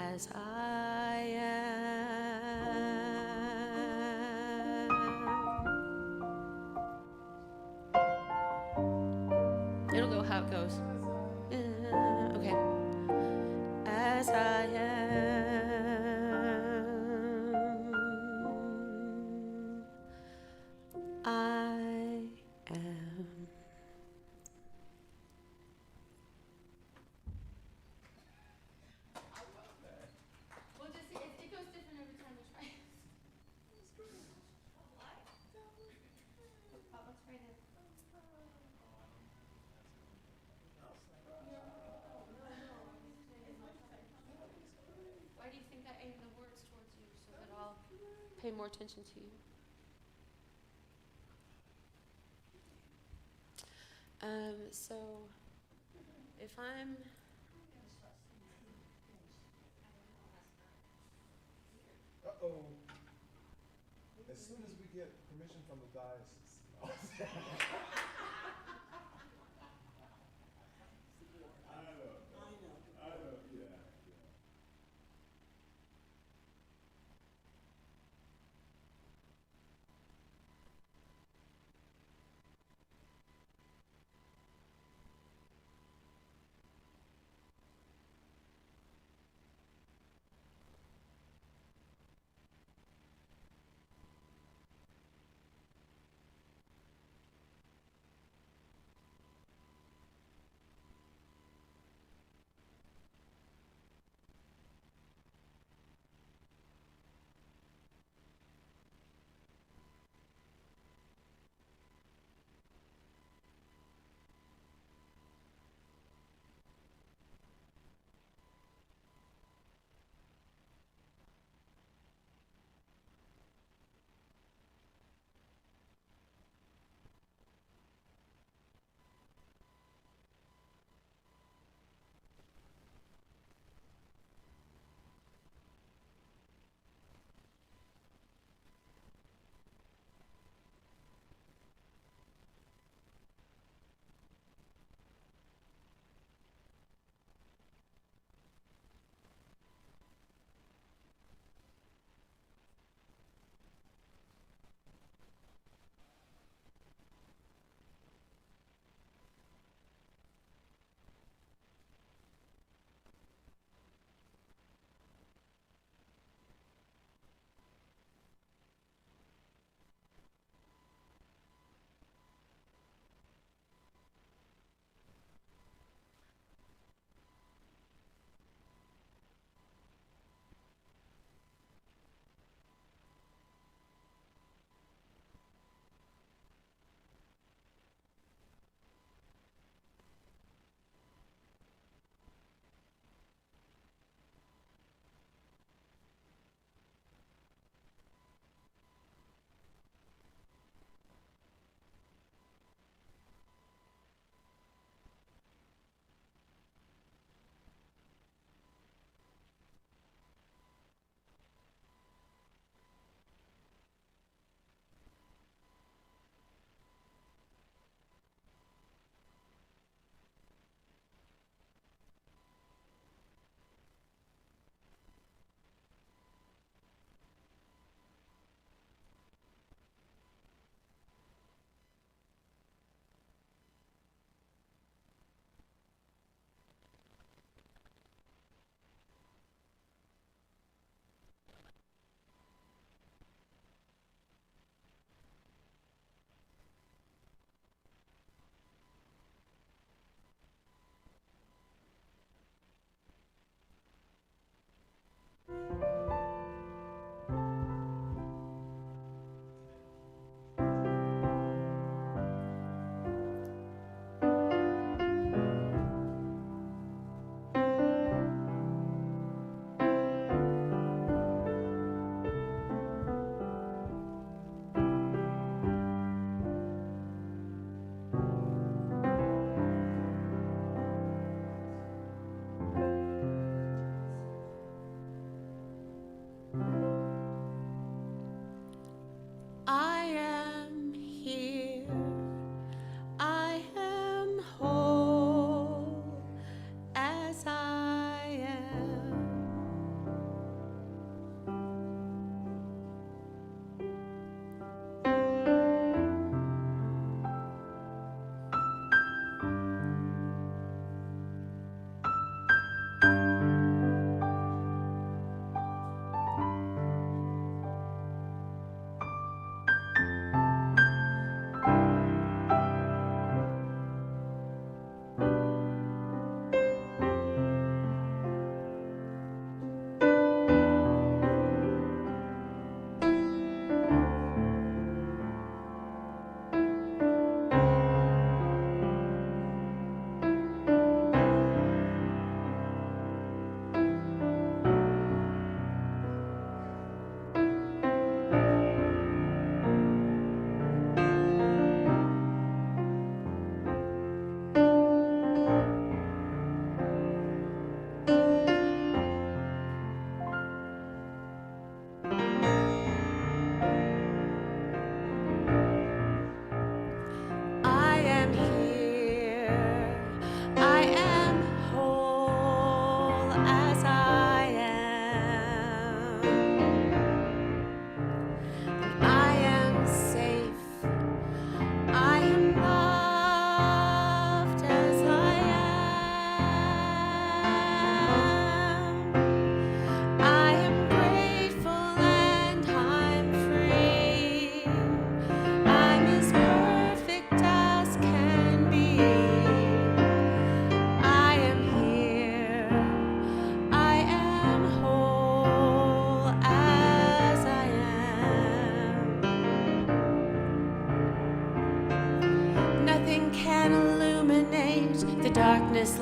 as I am. It'll go how it goes. Okay. As I am, I am. We'll just see. It goes different every time we try it. Let's try it. Why do you think I aim the words towards you so that I'll pay more attention to you? So if I'm Uh-oh. As soon as we get permission from the diocese. No.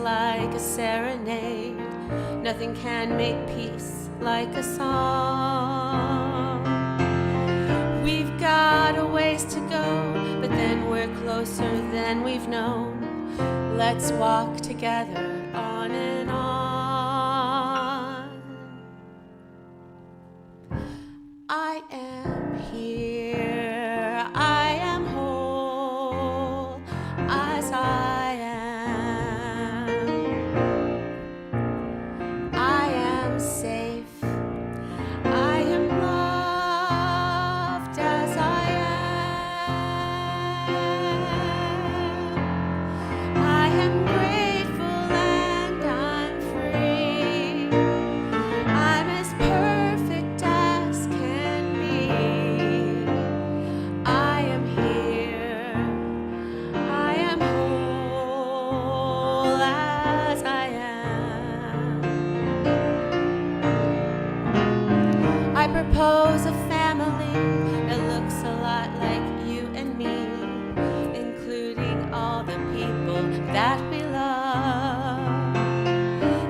like a serenade. Nothing can make peace like a song. We've got a ways to go, but then we're closer than we've known. Let's walk together on and on. I am here, I am whole as I am. I am safe, I am loved as I am. I am grateful and I'm free. I'm as perfect as can be. I am here. I am whole as I am. I propose a family that looks a lot like you and me, including all the people that we love.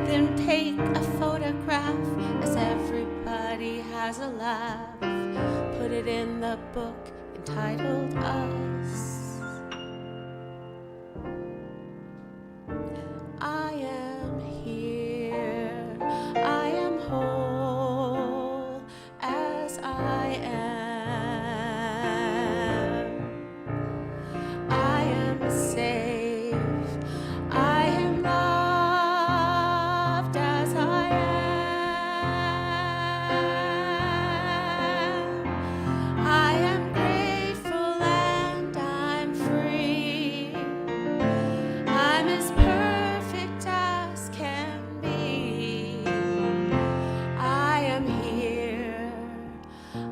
Then take a photograph as everybody has a laugh. Put it in the book entitled Us. I am here, I am whole as I am. I am safe, I am loved as I am. I am grateful and I'm free. I'm as perfect as can be. I am here.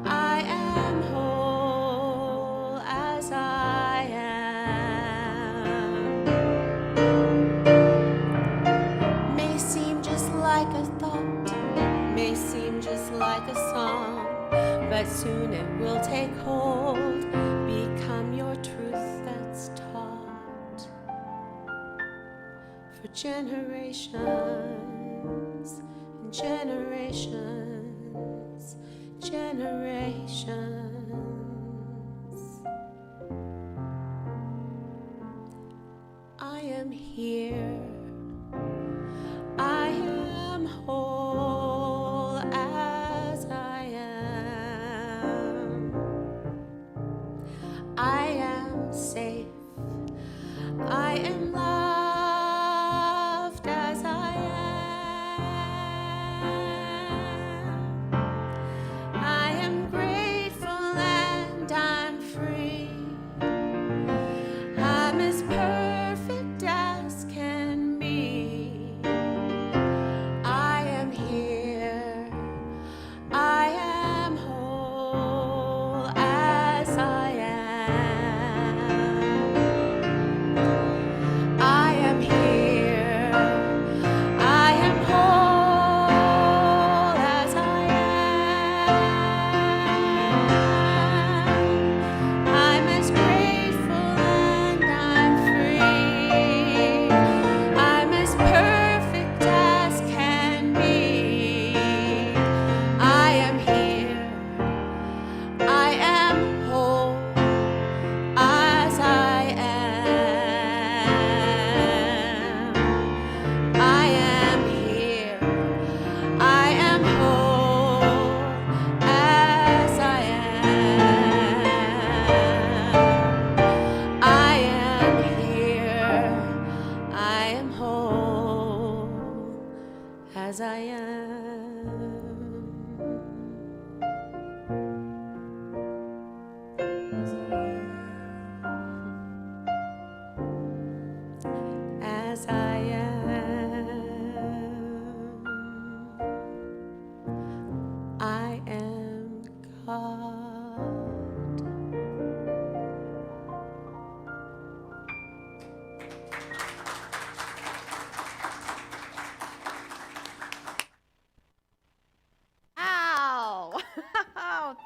I am whole as I am. May seem just like a thought, may seem just like a song, but soon it will take hold, become your truth that's taught for generations and generations, generations. I am here. I am whole as I am. I am safe. I am loved as I am. I am grateful and I'm free. I'm as perfect as can be. I am here. I am whole as I am. I am here. I am whole as I am. I'm as grateful and I'm free. I'm as perfect as can be. I am here. I am whole as I am. I am here. I am whole as I am. I am here. I am whole as I am. As I am. I am God. Ow!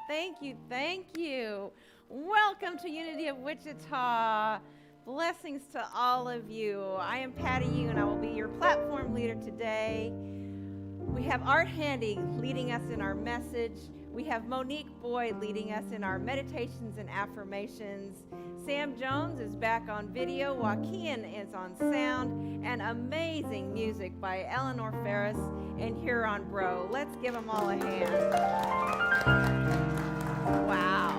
Thank you, thank you. Welcome to Unity of Wichita. Blessings to all of you. I am Patty Yu, and I will be your platform leader today. We have Art Handy leading us in our message. We have Monique Boyd leading us in our meditations and affirmations. Sam Jones is back on video. Joaquin is on sound. And amazing music by Eleanor Ferris and Huron Bro. Let's give them all a hand. Wow.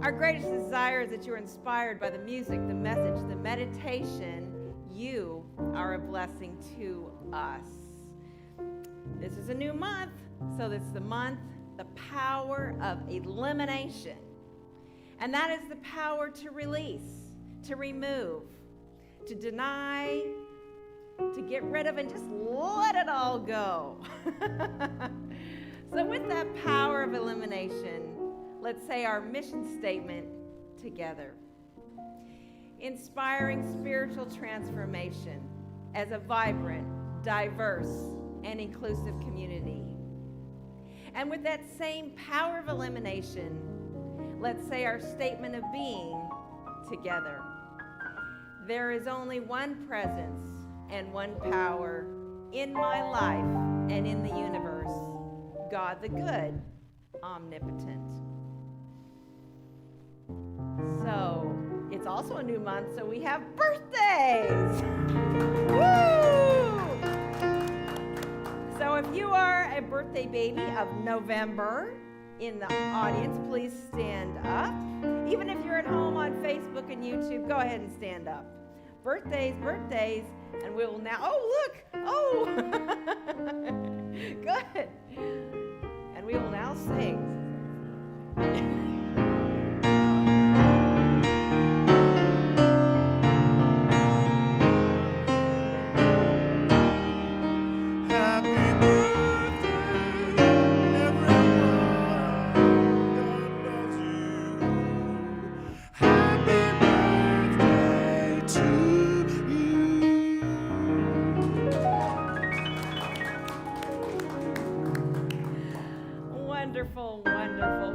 Our greatest desire is that you're inspired by the music, the message, the meditation. You are a blessing to us. This is a new month, so this is the month, the power of elimination. And that is the power to release, to remove, to deny, to get rid of, and just let it all go. So with that power of elimination, let's say our mission statement together. Inspiring spiritual transformation as a vibrant, diverse, and inclusive community. And with that same power of elimination, let's say our statement of being together. There is only one presence and one power in my life and in the universe, God the good, omnipotent. So, it's also a new month, so we have birthdays! Woo! So if you are a birthday baby of November in the audience, please stand up. Even if you're at home on Facebook and YouTube, go ahead and stand up. Birthdays, and we will now, oh, look! Oh! Good. And we will now sing. Wonderful.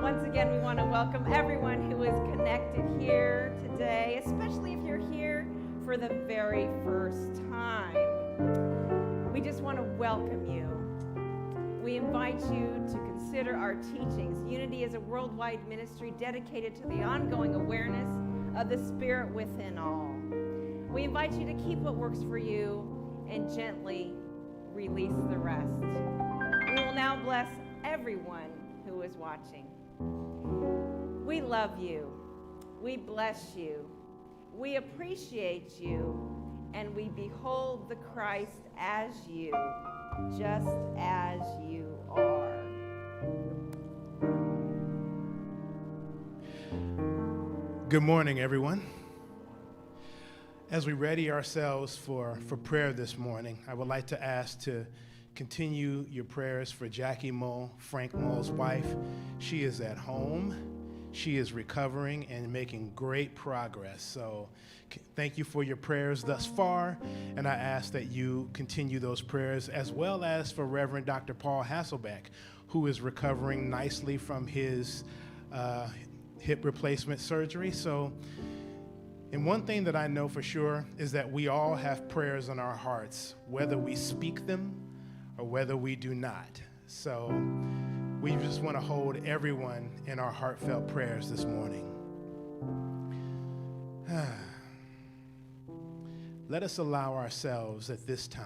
Once again, we want to welcome everyone who is connected here today, especially if you're here for the very first time. We just want to welcome you. We invite you to consider our teachings. Unity is a worldwide ministry dedicated to the ongoing awareness of the Spirit within all. We invite you to keep what works for you and gently release the rest. We will now bless everyone who is watching. We love you. We bless you. We appreciate you. And we behold the Christ as you, just as you are. Good morning, everyone. As we ready ourselves for prayer this morning, I would like to ask to continue your prayers for Jackie Mull, Frank Mull's wife. She is at home. She is recovering and making great progress. So thank you for your prayers thus far, and I ask that you continue those prayers, as well as for Reverend Dr. Paul Hasselbeck, who is recovering nicely from his hip replacement surgery. So, and one thing that I know for sure is that we all have prayers on our hearts, whether we speak them or whether we do not. So we just want to hold everyone in our heartfelt prayers this morning. Let us allow ourselves at this time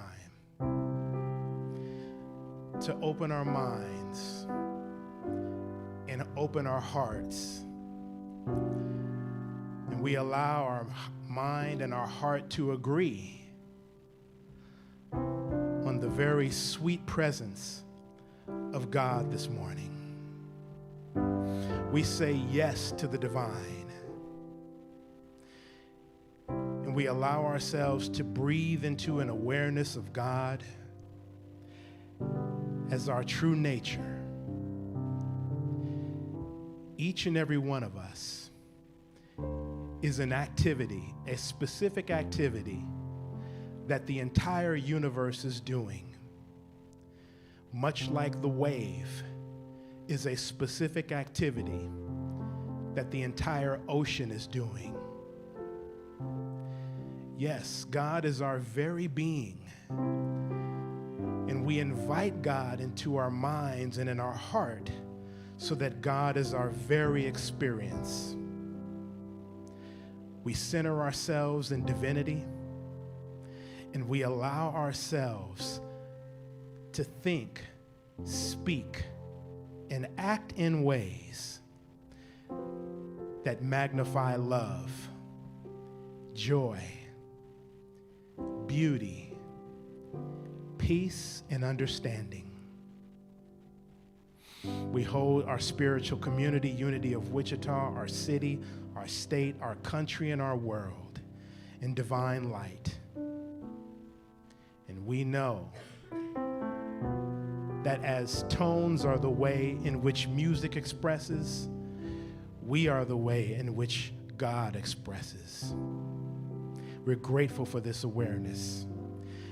to open our minds and open our hearts. And we allow our mind and our heart to agree on the very sweet presence of God this morning. We say yes to the divine. And we allow ourselves to breathe into an awareness of God as our true nature. Each and every one of us is an activity, a specific activity that the entire universe is doing. Much like the wave is a specific activity that the entire ocean is doing. Yes, God is our very being. And we invite God into our minds and in our heart so that God is our very experience. We center ourselves in divinity, and we allow ourselves to think, speak, and act in ways that magnify love, joy, beauty, peace, and understanding. We hold our spiritual community, unity of Wichita, our city, our state, our country, and our world in divine light. And we know that as tones are the way in which music expresses, we are the way in which God expresses. We're grateful for this awareness.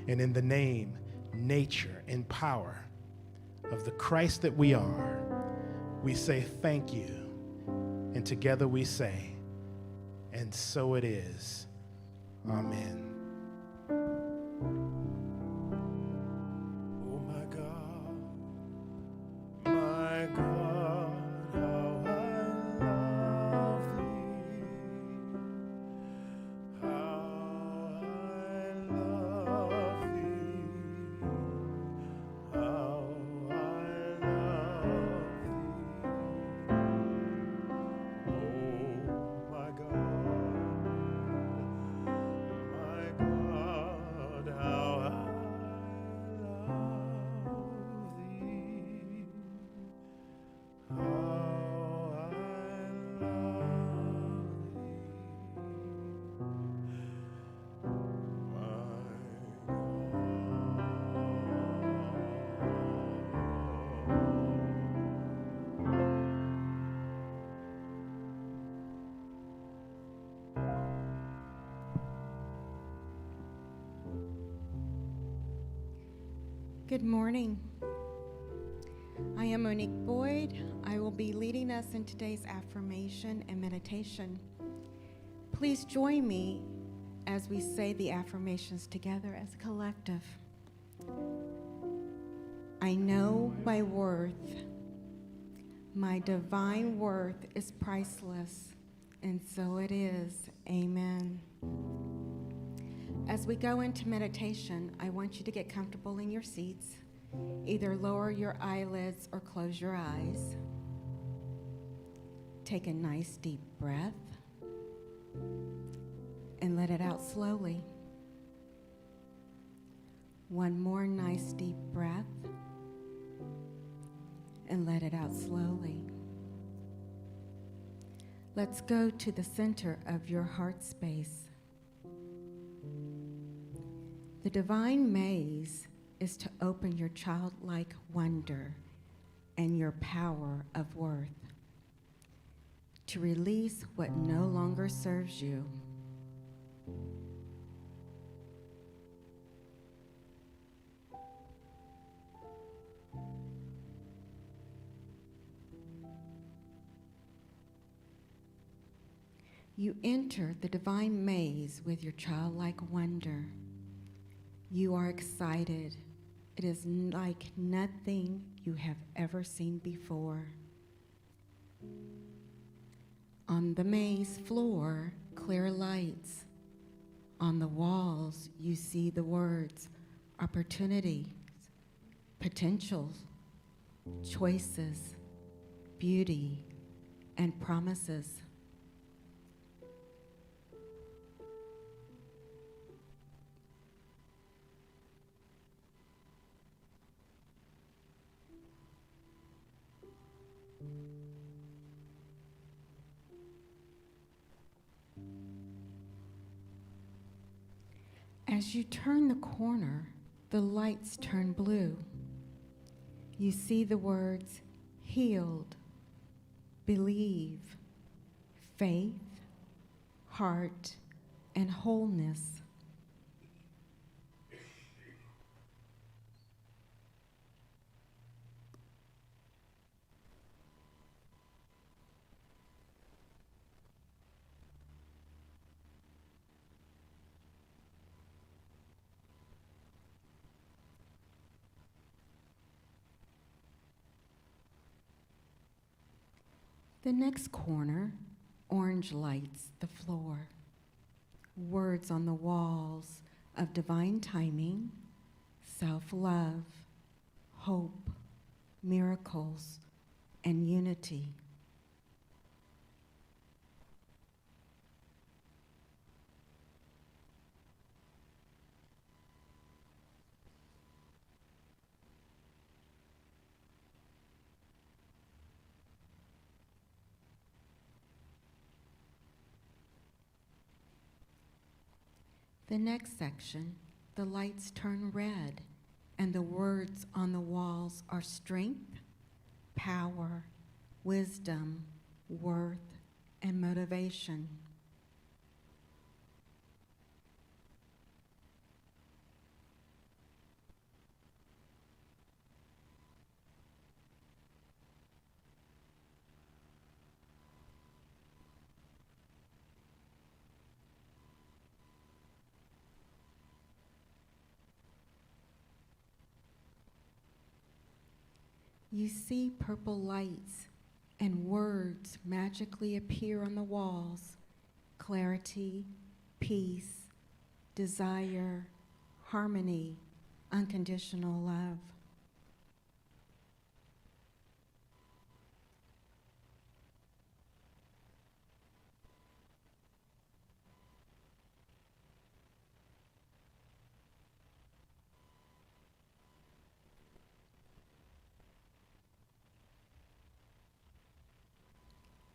And in the name, nature, and power of the Christ that we are, we say thank you. And together we say, and so it is. Amen. Oh my God, how I love thee. How I love thee. How I love thee. Oh my God, how I love thee. How I Good morning. I am Monique Boyd. I will be leading us in today's affirmation and meditation. Please join me as we say the affirmations together as a collective. I know my worth. My divine worth is priceless, and so it is. Amen. As we go into meditation, I want you to get comfortable in your seats. Either lower your eyelids or close your eyes. Take a nice deep breath and let it out slowly. One more nice deep breath and let it out slowly. Let's go to the center of your heart space. The divine maze is to open your childlike wonder and your power of worth, to release what no longer serves you. You enter the divine maze with your childlike wonder. You are excited. It is like nothing you have ever seen before. On the maze floor, clear lights. On the walls, you see the words, opportunities, potentials, choices, beauty, and promises. As you turn the corner, the lights turn blue. You see the words healed, believe, faith, heart, and wholeness. The next corner, orange lights the floor. Words on the walls of divine timing, self-love, hope, miracles, and unity. The next section, the lights turn red, and the words on the walls are strength, power, wisdom, worth, and motivation. You see purple lights and words magically appear on the walls. Clarity, peace, desire, harmony, unconditional love.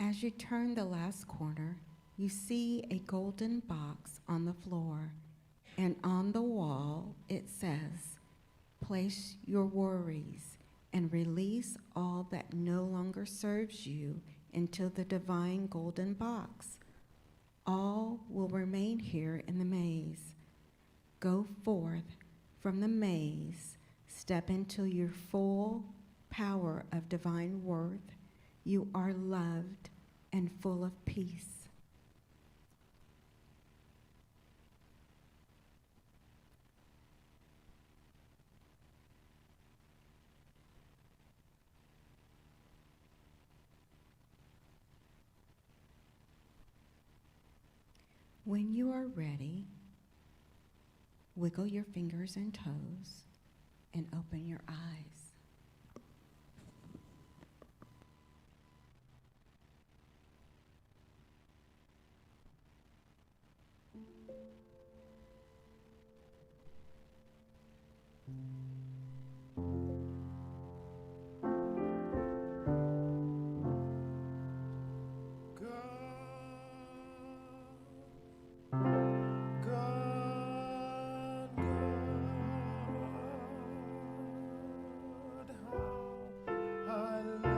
As you turn the last corner, you see a golden box on the floor, and on the wall it says, "Place your worries and release all that no longer serves you into the divine golden box. All will remain here in the maze. Go forth from the maze, step into your full power of divine worth. You are loved and full of peace." When you are ready, wiggle your fingers and toes and open your eyes. Let it be.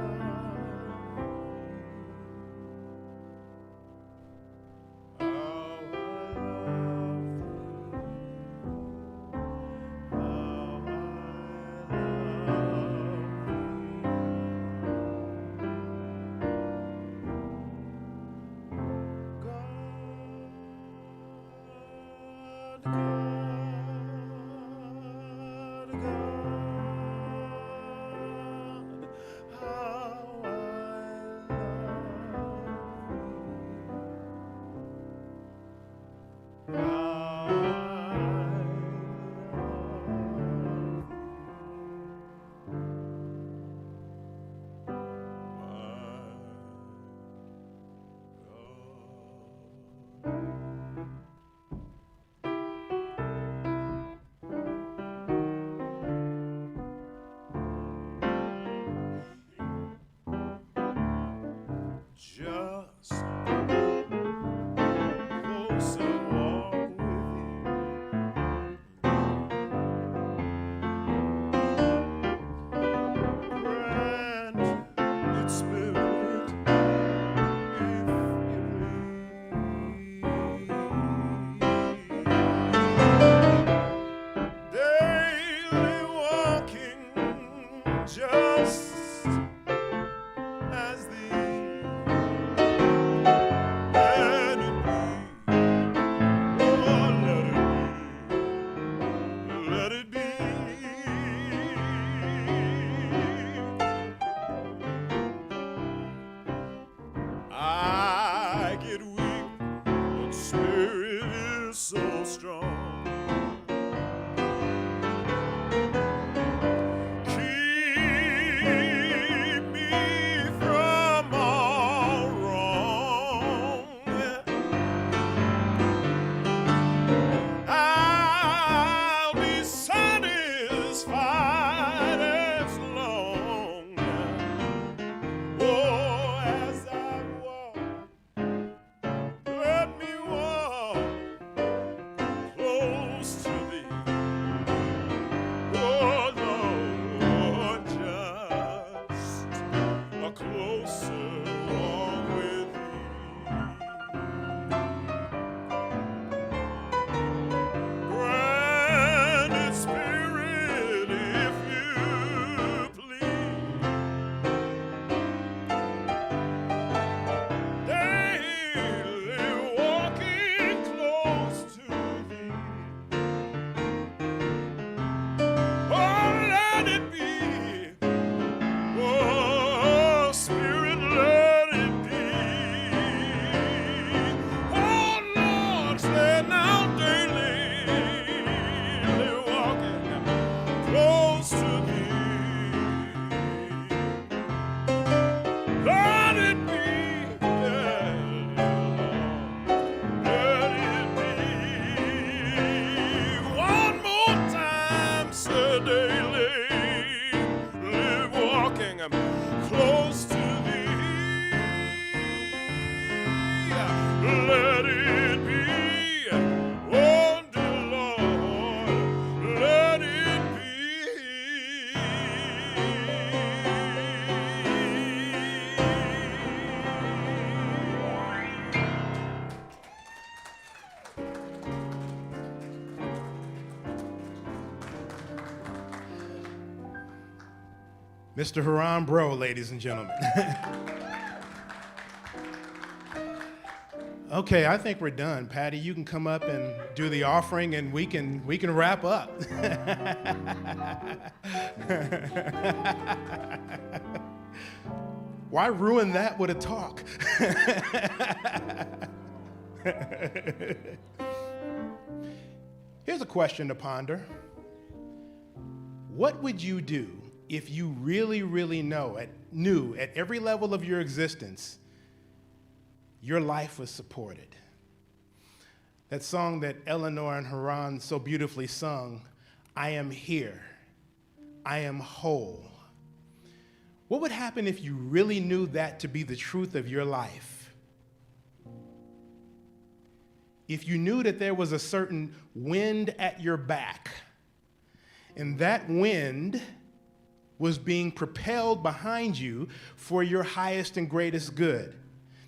close to thee. Let it be, oh dear Lord, let it be. Mr. Haran Bro, ladies and gentlemen. Okay, I think we're done. Patty, you can come up and do the offering, and we can wrap up. Why ruin that with a talk? Here's a question to ponder. What would you do if you really, really knew at every level of your existence, your life was supported? That song that Eleanor and Haran so beautifully sung, I am here, I am whole. What would happen if you really knew that to be the truth of your life? If you knew that there was a certain wind at your back, and that wind was being propelled behind you for your highest and greatest good.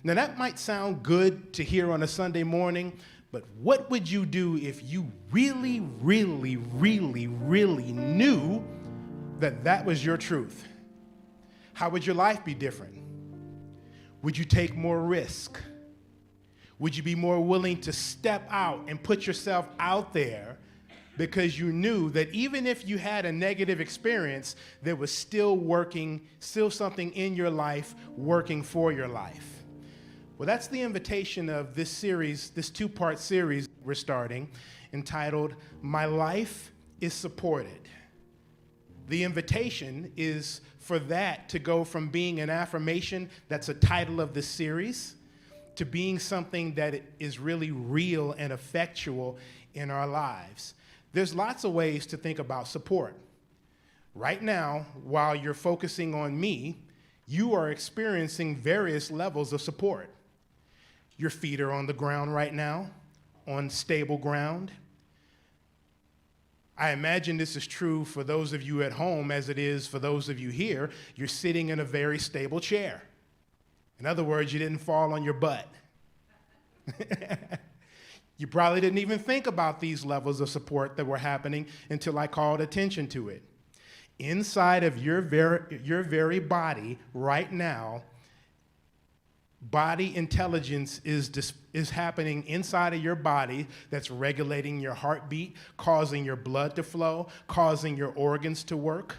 Now that might sound good to hear on a Sunday morning, but what would you do if you really, really, really, really knew that that was your truth? How would your life be different? Would you take more risk? Would you be more willing to step out and put yourself out there because you knew that even if you had a negative experience, there was still something in your life working for your life? Well, that's the invitation of this series, this two-part series we're starting, entitled, My Life is Supported. The invitation is for that to go from being an affirmation that's a title of this series to being something that is really real and effectual in our lives. There's lots of ways to think about support. Right now, while you're focusing on me, you are experiencing various levels of support. Your feet are on the ground right now, on stable ground. I imagine this is true for those of you at home as it is for those of you here. You're sitting in a very stable chair. In other words, you didn't fall on your butt. You probably didn't even think about these levels of support that were happening until I called attention to it. Inside of your very body right now, body intelligence is happening inside of your body that's regulating your heartbeat, causing your blood to flow, causing your organs to work.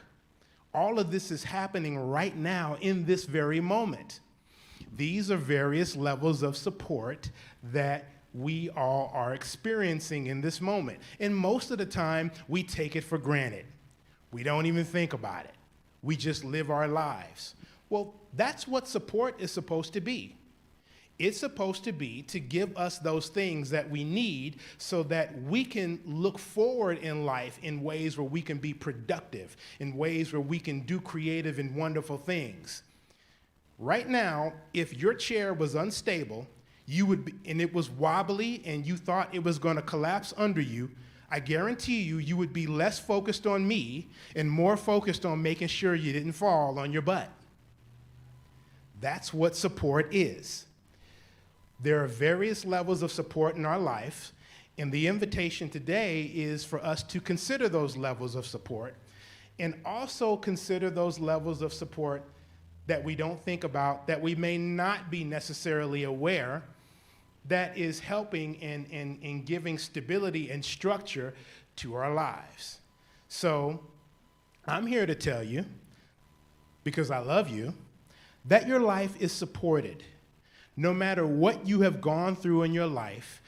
All of this is happening right now in this very moment. These are various levels of support that we all are experiencing in this moment. And most of the time, we take it for granted. We don't even think about it. We just live our lives. Well, that's what support is supposed to be. It's supposed to be to give us those things that we need so that we can look forward in life in ways where we can be productive, in ways where we can do creative and wonderful things. Right now, if your chair was unstable, and it was wobbly and you thought it was going to collapse under you, I guarantee you would be less focused on me and more focused on making sure you didn't fall on your butt. That's what support is. There are various levels of support in our life, and the invitation today is for us to consider those levels of support and also consider those levels of support that we don't think about, that we may not be necessarily aware, that is helping in giving stability and structure to our lives. So I'm here to tell you, because I love you, that your life is supported. No matter what you have gone through in your life,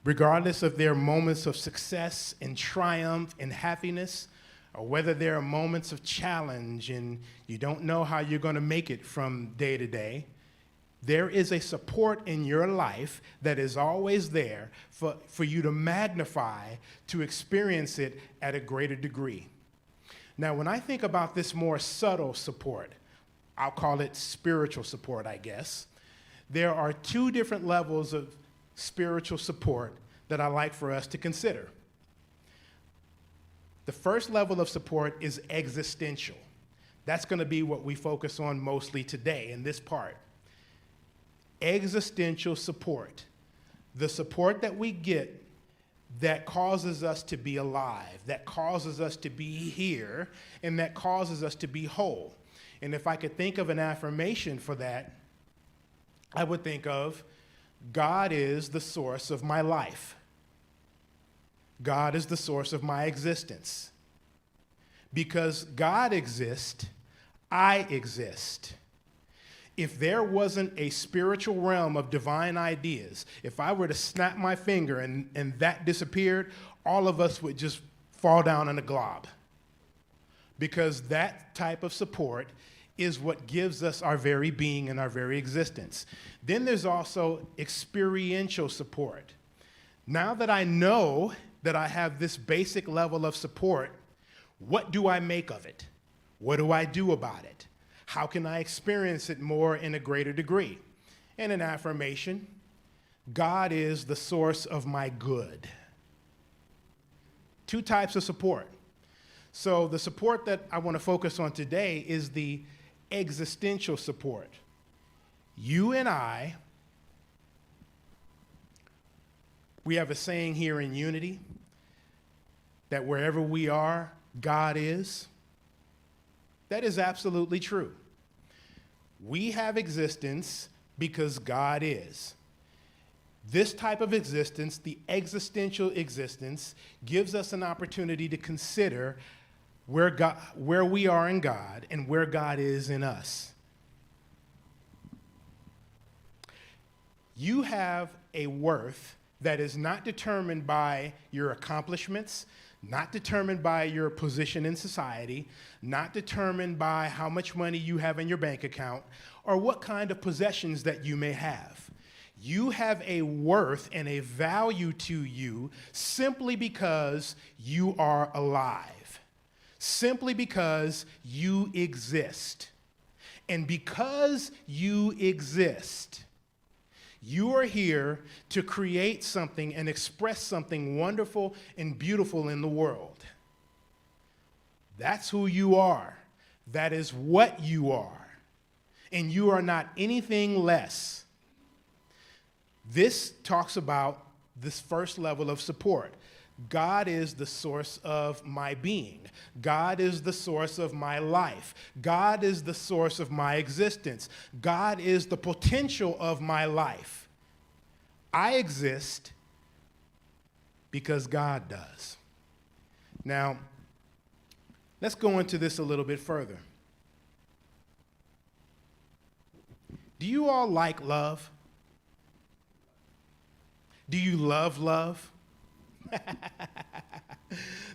regardless of their moments of success and triumph and happiness, or whether there are moments of challenge and you don't know how you're going to make it from day to day, there is a support in your life that is always there for you to magnify, to experience it at a greater degree. Now, when I think about this more subtle support, I'll call it spiritual support, I guess. There are two different levels of spiritual support that I like for us to consider. The first level of support is existential. That's going to be what we focus on mostly today in this part. Existential support, the support that we get that causes us to be alive, that causes us to be here, and that causes us to be whole. And if I could think of an affirmation for that, I would think of, God is the source of my life. God is the source of my existence. Because God exists, I exist. If there wasn't a spiritual realm of divine ideas, if I were to snap my finger and that disappeared, all of us would just fall down in a glob. Because that type of support is what gives us our very being and our very existence. Then there's also experiential support. Now that I know that I have this basic level of support, what do I make of it? What do I do about it? How can I experience it more in a greater degree? And an affirmation, God is the source of my good. Two types of support. So the support that I want to focus on today is the existential support. You and I, we have a saying here in Unity that wherever we are, God is. That is absolutely true. We have existence because God is. This type of existence, the existential existence, gives us an opportunity to consider where we are in God and where God is in us. You have a worth that is not determined by your accomplishments, not determined by your position in society, not determined by how much money you have in your bank account, or what kind of possessions that you may have. You have a worth and a value to you simply because you are alive, simply because you exist. And because you exist, you are here to create something and express something wonderful and beautiful in the world. That's who you are. That is what you are. And you are not anything less. This talks about this first level of support. God is the source of my being. God is the source of my life. God is the source of my existence. God is the potential of my life. I exist because God does. Now, let's go into this a little bit further. Do you all like love? Do you love love?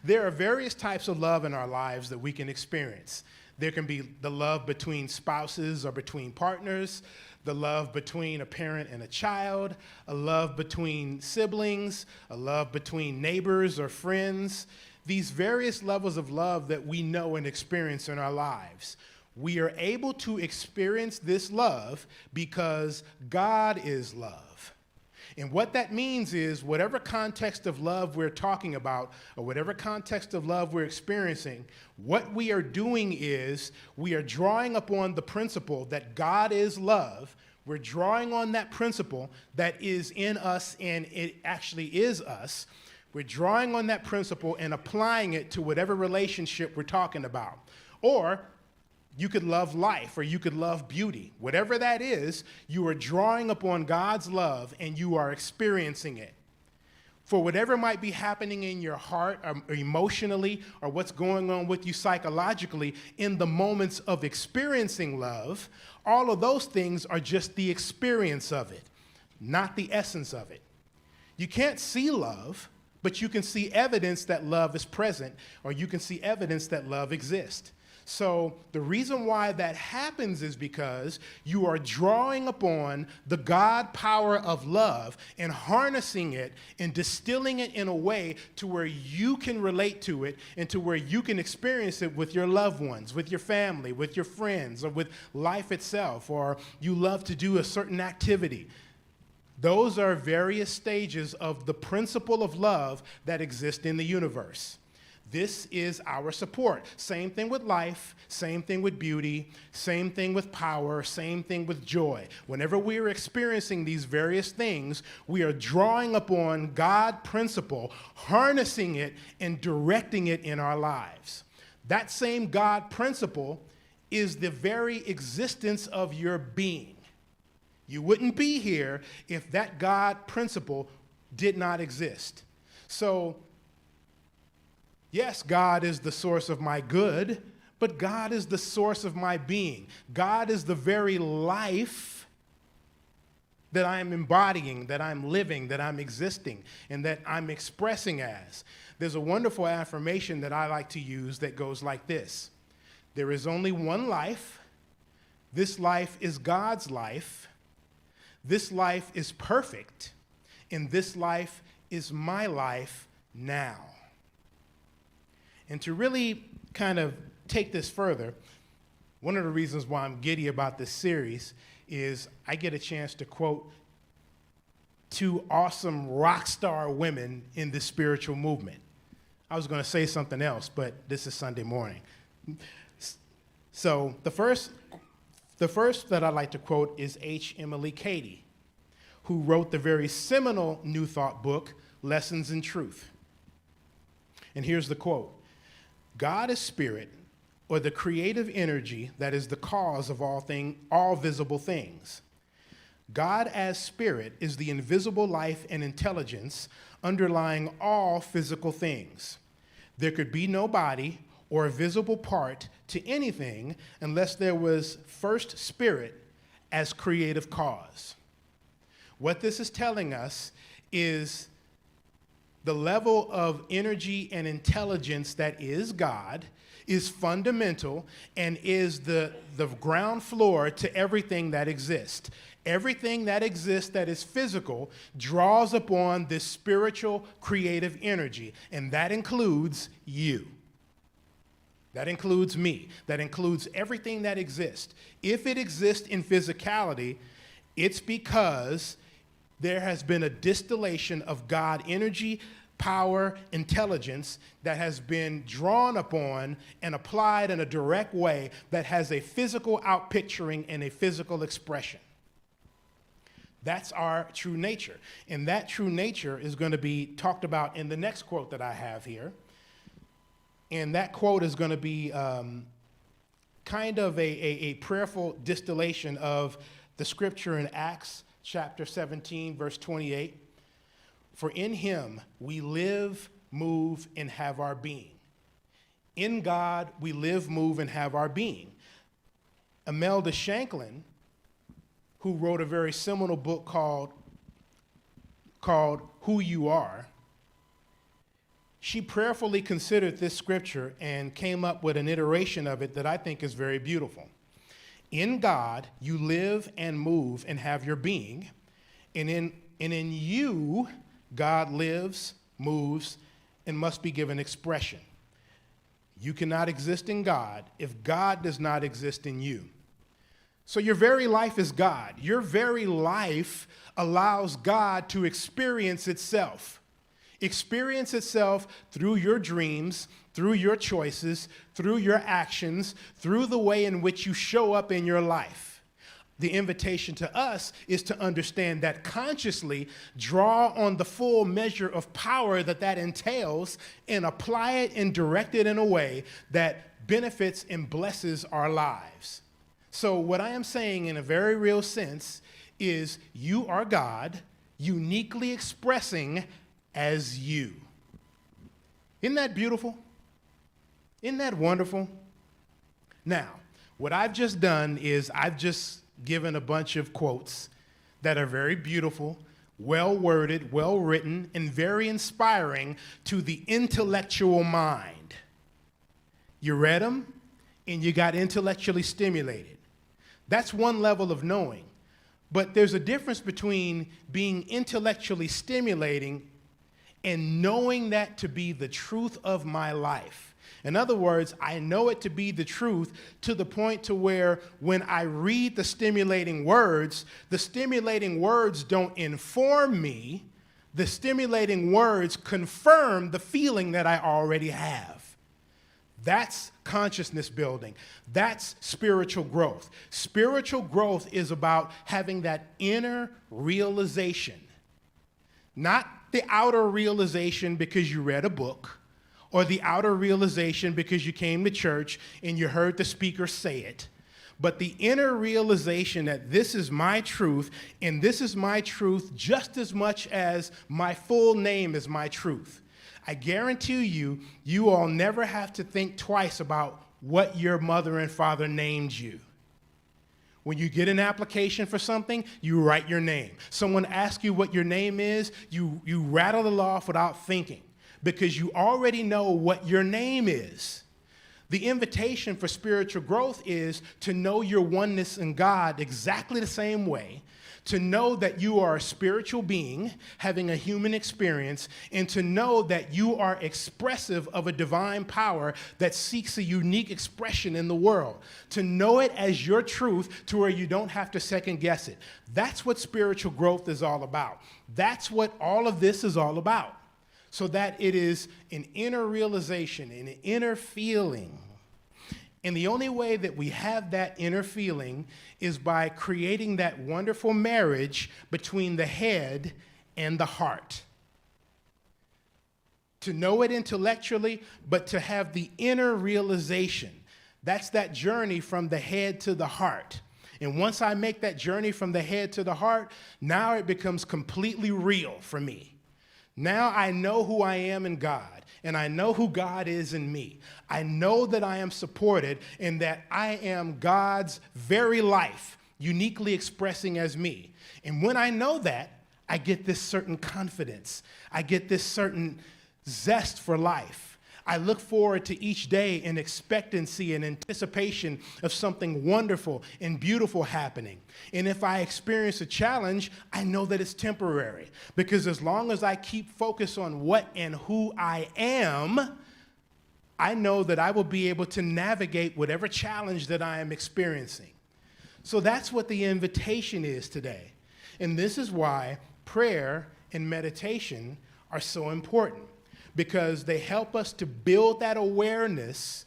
There are various types of love in our lives that we can experience. There can be the love between spouses or between partners, the love between a parent and a child, a love between siblings, a love between neighbors or friends. These various levels of love that we know and experience in our lives. We are able to experience this love because God is love. And what that means is whatever context of love we're talking about or whatever context of love we're experiencing, what we are doing is we are drawing upon the principle that God is love. We're drawing on that principle that is in us and it actually is us. We're drawing on that principle and applying it to whatever relationship we're talking about. Or you could love life or you could love beauty. Whatever that is, you are drawing upon God's love and you are experiencing it. For whatever might be happening in your heart or emotionally or what's going on with you psychologically in the moments of experiencing love, all of those things are just the experience of it, not the essence of it. You can't see love, but you can see evidence that love is present or you can see evidence that love exists. So the reason why that happens is because you are drawing upon the God power of love and harnessing it and distilling it in a way to where you can relate to it and to where you can experience it with your loved ones, with your family, with your friends, or with life itself, or you love to do a certain activity. Those are various stages of the principle of love that exist in the universe. This is our support. Same thing with life, same thing with beauty, same thing with power, same thing with joy. Whenever we are experiencing these various things, we are drawing upon God principle, harnessing it and directing it in our lives. That same God principle is the very existence of your being. You wouldn't be here if that God principle did not exist. So, yes, God is the source of my good, but God is the source of my being. God is the very life that I am embodying, that I'm living, that I'm existing, and that I'm expressing as. There's a wonderful affirmation that I like to use that goes like this. There is only one life. This life is God's life. This life is perfect, and this life is my life now. And to really kind of take this further, one of the reasons why I'm giddy about this series is I get a chance to quote two awesome rock star women in the spiritual movement. I was going to say something else, but this is Sunday morning. So the first that I'd like to quote is H. Emily Cady, who wrote the very seminal New Thought book, Lessons in Truth. And here's the quote. God is spirit, or the creative energy that is the cause of all visible things. God as spirit is the invisible life and intelligence underlying all physical things. There could be no body or a visible part to anything unless there was first spirit as creative cause. What this is telling us is the level of energy and intelligence that is God is fundamental and is the ground floor to everything that exists. Everything that exists that is physical draws upon this spiritual creative energy, and that includes you. That includes me. That includes everything that exists. If it exists in physicality, it's because there has been a distillation of God energy, power, intelligence that has been drawn upon and applied in a direct way that has a physical outpicturing and a physical expression. That's our true nature. And that true nature is going to be talked about in the next quote that I have here. And that quote is going to be kind of a prayerful distillation of the scripture in Acts chapter 17, verse 28. For in him we live, move, and have our being. In God we live, move, and have our being. Imelda Shanklin, who wrote a very seminal book called Who You Are, she prayerfully considered this scripture and came up with an iteration of it that I think is very beautiful. In God, you live and move and have your being, and in you, God lives, moves, and must be given expression. You cannot exist in God if God does not exist in you. So your very life is God. Your very life allows God to experience itself through your dreams, through your choices, through your actions, through the way in which you show up in your life. The invitation to us is to understand that consciously, draw on the full measure of power that entails and apply it and direct it in a way that benefits and blesses our lives. So what I am saying in a very real sense is you are God, uniquely expressing as you. Isn't that beautiful? Isn't that wonderful? Now, what I've just done is I've just given a bunch of quotes that are very beautiful, well-worded, well-written, and very inspiring to the intellectual mind. You read them, and you got intellectually stimulated. That's one level of knowing. But there's a difference between being intellectually stimulating and knowing that to be the truth of my life. In other words, I know it to be the truth to the point to where when I read the stimulating words don't inform me. The stimulating words confirm the feeling that I already have. That's consciousness building. That's spiritual growth. Spiritual growth is about having that inner realization, not the outer realization because you read a book, or the outer realization because you came to church and you heard the speaker say it, but the inner realization that this is my truth, and this is my truth just as much as my full name is my truth. I guarantee you, you all never have to think twice about what your mother and father named you. When you get an application for something, you write your name. Someone asks you what your name is, you rattle it off without thinking because you already know what your name is. The invitation for spiritual growth is to know your oneness in God exactly the same way, to know that you are a spiritual being having a human experience, and to know that you are expressive of a divine power that seeks a unique expression in the world. To know it as your truth to where you don't have to second guess it. That's what spiritual growth is all about. That's what all of this is all about. So that it is an inner realization, an inner feeling. And the only way that we have that inner feeling is by creating that wonderful marriage between the head and the heart. To know it intellectually, but to have the inner realization. That's that journey from the head to the heart. And once I make that journey from the head to the heart, now it becomes completely real for me. Now I know who I am in God, and I know who God is in me. I know that I am supported and that I am God's very life, uniquely expressing as me. And when I know that, I get this certain confidence. I get this certain zest for life. I look forward to each day in expectancy and anticipation of something wonderful and beautiful happening. And if I experience a challenge, I know that it's temporary. Because as long as I keep focus on what and who I am, I know that I will be able to navigate whatever challenge that I am experiencing. So that's what the invitation is today. And this is why prayer and meditation are so important. Because they help us to build that awareness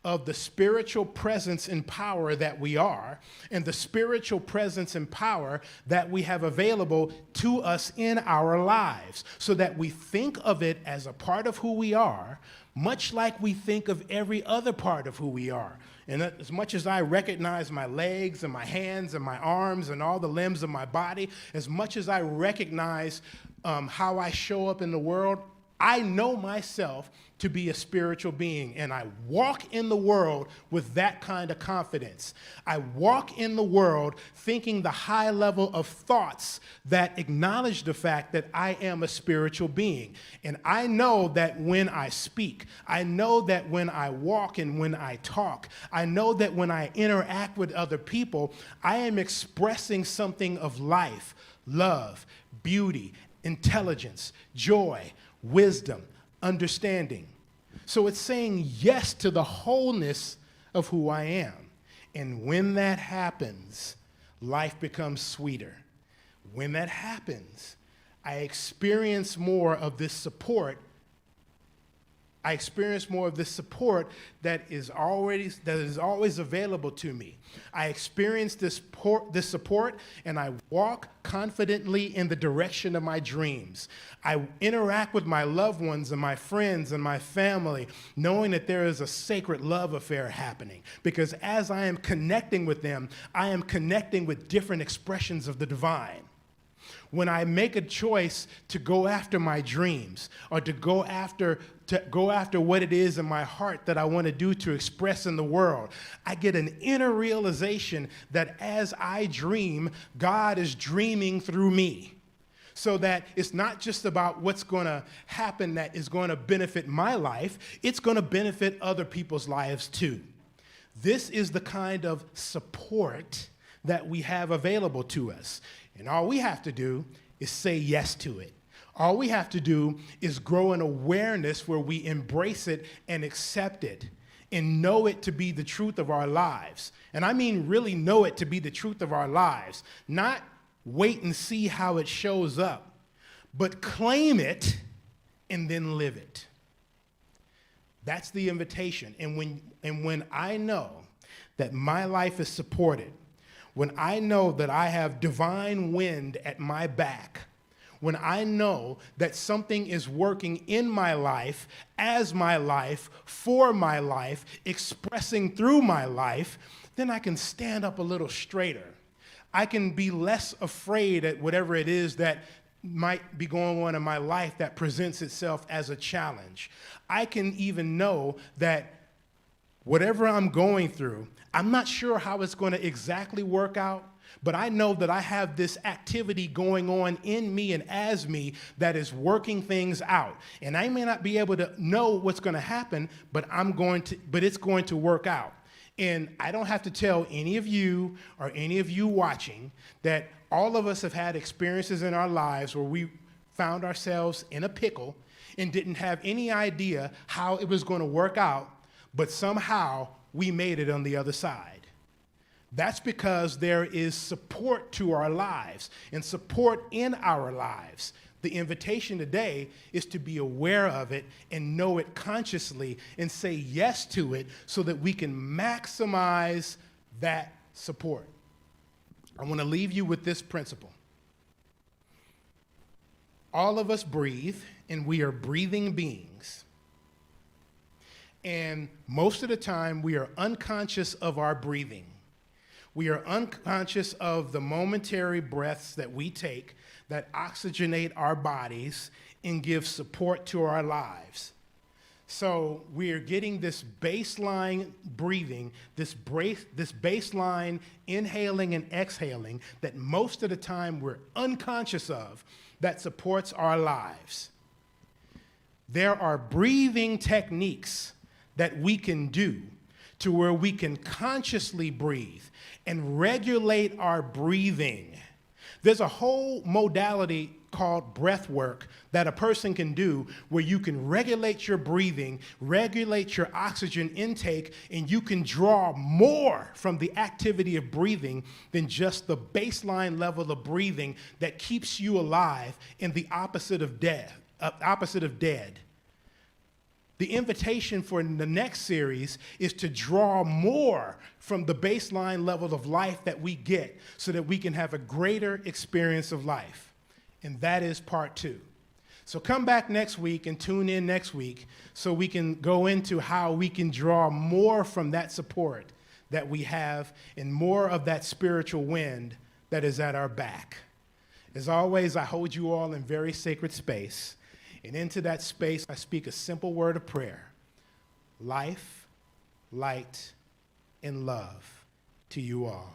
of the spiritual presence and power that we are, and the spiritual presence and power that we have available to us in our lives, so that we think of it as a part of who we are, much like we think of every other part of who we are. And as much as I recognize my legs and my hands and my arms and all the limbs of my body, as much as I recognize how I show up in the world, I know myself to be a spiritual being, and I walk in the world with that kind of confidence. I walk in the world thinking the high level of thoughts that acknowledge the fact that I am a spiritual being. And I know that when I speak, I know that when I walk and when I talk, I know that when I interact with other people, I am expressing something of life, love, beauty, intelligence, joy, wisdom, understanding. So it's saying yes to the wholeness of who I am. And when that happens, life becomes sweeter. When that happens, I experience more of this support. I experience more of this support that is always available to me. I experience this support, and I walk confidently in the direction of my dreams. I interact with my loved ones and my friends and my family, knowing that there is a sacred love affair happening. Because as I am connecting with them, I am connecting with different expressions of the divine. When I make a choice to go after my dreams, or to go after what it is in my heart that I want to do to express in the world, I get an inner realization that as I dream, God is dreaming through me. So that it's not just about what's going to happen that is going to benefit my life, it's going to benefit other people's lives too. This is the kind of support that we have available to us. And all we have to do is say yes to it. All we have to do is grow an awareness where we embrace it and accept it and know it to be the truth of our lives. And I mean really know it to be the truth of our lives, not wait and see how it shows up, but claim it and then live it. That's the invitation. And when I know that my life is supported, when I know that I have divine wind at my back, when I know that something is working in my life, as my life, for my life, expressing through my life, then I can stand up a little straighter. I can be less afraid at whatever it is that might be going on in my life that presents itself as a challenge. I can even know that whatever I'm going through, I'm not sure how it's going to exactly work out, but I know that I have this activity going on in me and as me that is working things out. And I may not be able to know what's going to happen, but it's going to work out. And I don't have to tell any of you or any of you watching that all of us have had experiences in our lives where we found ourselves in a pickle and didn't have any idea how it was going to work out, but somehow we made it on the other side. That's because there is support to our lives and support in our lives. The invitation today is to be aware of it and know it consciously and say yes to it so that we can maximize that support. I want to leave you with this principle. All of us breathe, and we are breathing beings. And most of the time, we are unconscious of our breathing. We are unconscious of the momentary breaths that we take that oxygenate our bodies and give support to our lives. So we are getting this baseline breathing, this baseline inhaling and exhaling that most of the time we're unconscious of that supports our lives. There are breathing techniques that we can do to where we can consciously breathe and regulate our breathing. There's a whole modality called breath work that a person can do where you can regulate your breathing, regulate your oxygen intake, and you can draw more from the activity of breathing than just the baseline level of breathing that keeps you alive and the opposite of dead. The invitation for the next series is to draw more from the baseline level of life that we get so that we can have a greater experience of life. And that is part 2. So come back next week and tune in next week so we can go into how we can draw more from that support that we have and more of that spiritual wind that is at our back. As always, I hold you all in very sacred space. And into that space, I speak a simple word of prayer: life, light, and love to you all.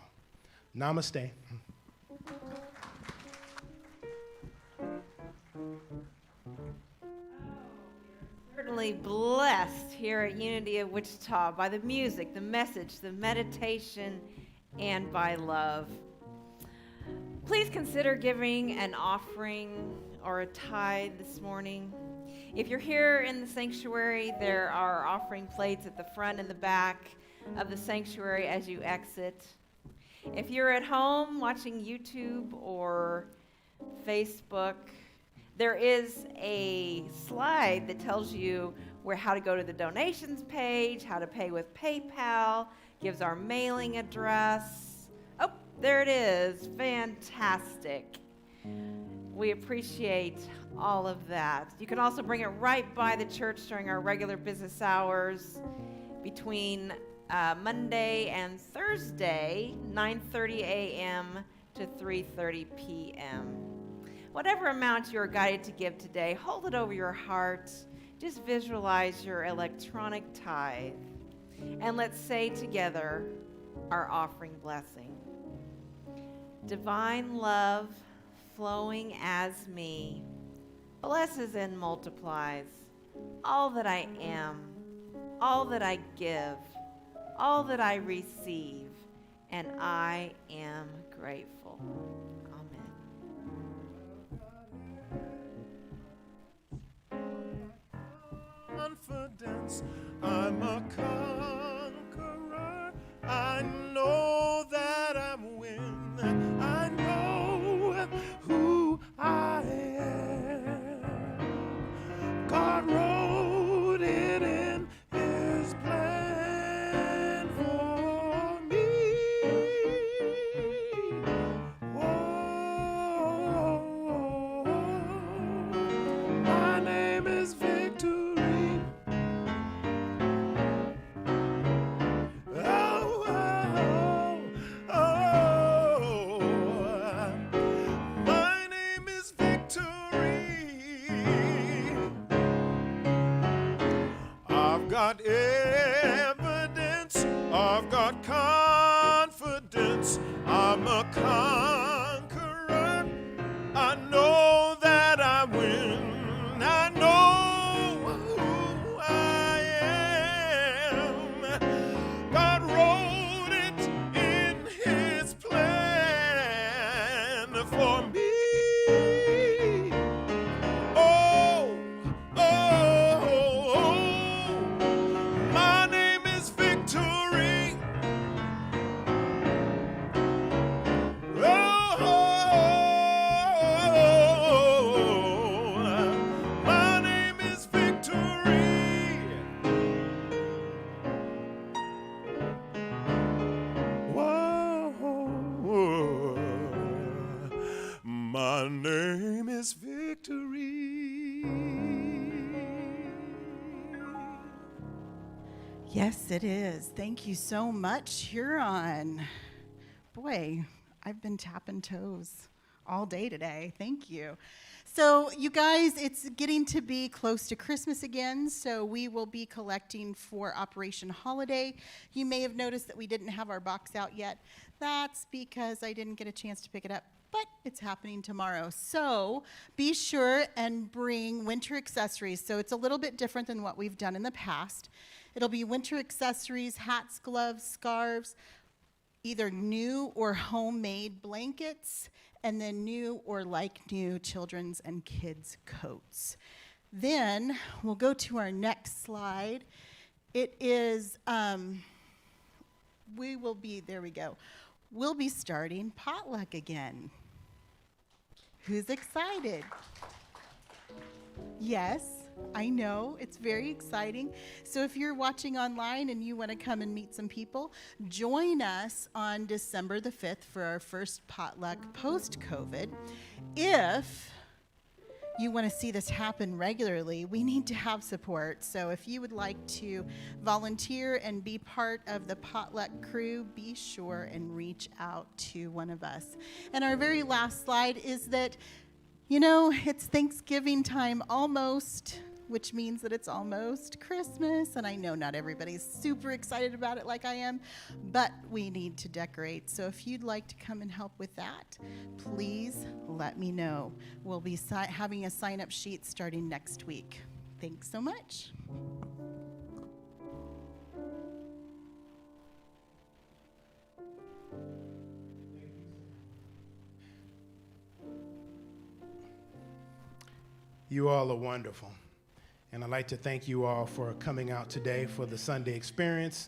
Namaste. Certainly blessed here at Unity of Wichita by the music, the message, the meditation, and by love. Please consider giving an offering or a tithe this morning. If you're here in the sanctuary, there are offering plates at the front and the back of the sanctuary as you exit. If you're at home watching YouTube or Facebook, there is a slide that tells you how to go to the donations page, how to pay with PayPal, gives our mailing address. Oh, there it is. Fantastic. We appreciate all of that. You can also bring it right by the church during our regular business hours between Monday and Thursday, 9:30 a.m. to 3:30 p.m. Whatever amount you are guided to give today, hold it over your heart. Just visualize your electronic tithe. And let's say together our offering blessing. Divine love flowing as me, blesses and multiplies all that I am, all that I give, all that I receive, and I am grateful. Confidence, I'm a conqueror. I know that I'm winning. I know who I am. God wrote it in His plan for me. Whoa, my name is Victory. My name is Victory. I've got evidence, I've got confidence, I'm a conqueror. I know that I win. I know who I am. God wrote it in His plan for me. Oh, oh, oh, my name is Victory. Oh, my name is Victory. Whoa, my name is Victory. Yes, it is. Thank you so much, Huron. Boy, I've been tapping toes all day today. Thank you. So, you guys, it's getting to be close to Christmas again, so we will be collecting for Operation Holiday. You may have noticed that we didn't have our box out yet. That's because I didn't get a chance to pick it up, but it's happening tomorrow. So, be sure and bring winter accessories. So, it's a little bit different than what we've done in the past. It'll be winter accessories, hats, gloves, scarves, either new or homemade blankets, and then new or like new children's and kids' coats. Then we'll go to our next slide. It is, there we go. We'll be starting potluck again. Who's excited? Yes, I know, it's very exciting. So if you're watching online and you want to come and meet some people, join us on December the 5th for our first potluck post-COVID. If you want to see this happen regularly, we need to have support. So if you would like to volunteer and be part of the potluck crew, be sure and reach out to one of us. And our very last slide is that, you know, it's Thanksgiving time almost, which means that it's almost Christmas. And I know not everybody's super excited about it like I am, but we need to decorate. So if you'd like to come and help with that, please let me know. We'll be having a sign-up sheet starting next week. Thanks so much. You all are wonderful. And I'd like to thank you all for coming out today for the Sunday experience.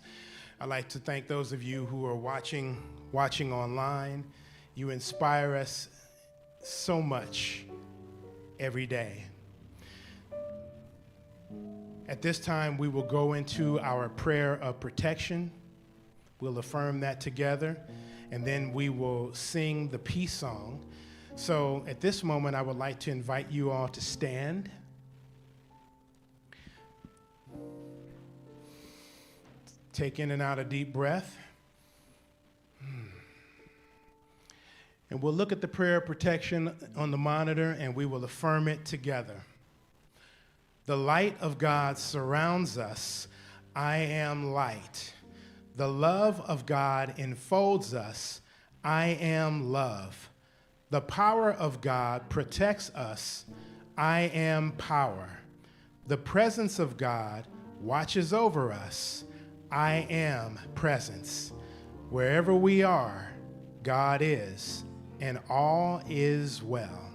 I'd like to thank those of you who are watching online. You inspire us so much every day. At this time, we will go into our prayer of protection. We'll affirm that together, and then we will sing the peace song. So at this moment, I would like to invite you all to stand. Take in and out a deep breath. And we'll look at the prayer of protection on the monitor, and we will affirm it together. The light of God surrounds us. I am light. The love of God enfolds us. I am love. The power of God protects us. I am power. The presence of God watches over us. I am presence. Wherever we are, God is, and all is well.